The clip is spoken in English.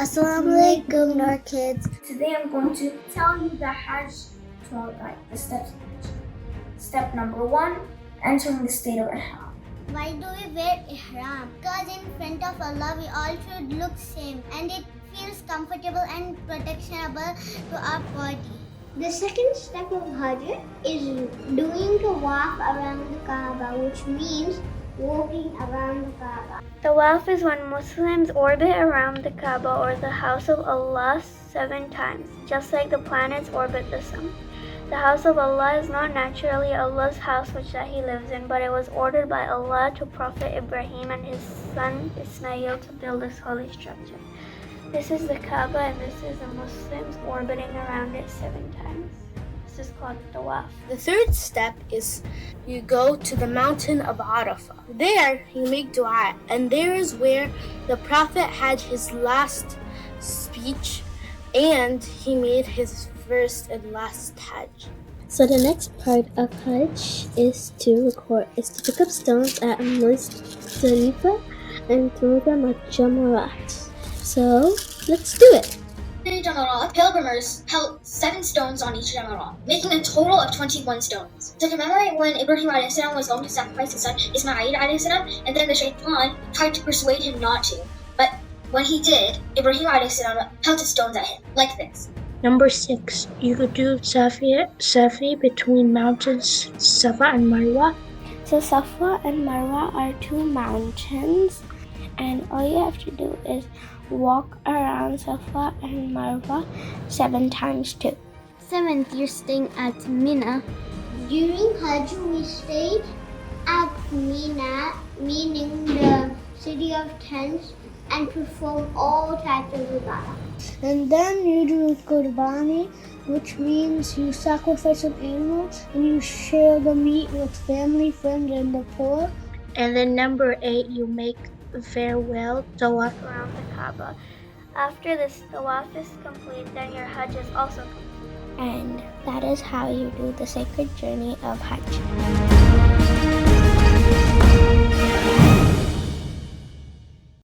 Assalamu alaikum, Noor kids. Today I'm going to tell you the Hajj 12 guide, the steps of Hajj. Step number 1, entering the state of Ihram. Why do we wear Ihram? Because in front of Allah we all should look same and it feels comfortable and protectionable to our body. The second step of Hajj is doing Tawaf around the Kaaba, which means walking around the Kaaba. Tawaf is when Muslims orbit around the Kaaba or the house of Allah 7 times, just like the planets orbit the sun. The house of Allah is not naturally Allah's house which that He lives in, but it was ordered by Allah to Prophet Ibrahim and his son Ismail to build this holy structure. This is the Kaaba and this is the Muslims orbiting around it 7 times. This is called Tawaf. The third step is you go to the mountain of Arafah. There you make dua, and there is where the Prophet had his last speech and he made his first and last Hajj. So the next part of Hajj is to pick up stones at Muslim Treehouse and throw them at Jamarat. So let's do it. Pilgrims held 7 stones on each Jamarat, making a total of 21 stones. To commemorate when Ibrahim a.s. was going to sacrifice his son Ismail a.s. and then the shaitan tried to persuade him not to. But when he did, Ibrahim a.s. pelted stones at him, like this. Number 6, you could do Safi between mountains Safa and Marwa. So Safa and Marwa are 2 mountains, and all you have to do is walk around Safa and Marwa 7 times too. 7th, you're staying at Mina. During Hajj, we stay at Mina, meaning the city of tents, and perform all types of ibadah. And then you do Qurbani, which means you sacrifice an animal and you share the meat with family, friends, and the poor. And then number 8, you make farewell Tawaf around the Kaaba. After this Tawaf is complete, then your Hajj is also complete. And that is how you do the sacred journey of Hajj.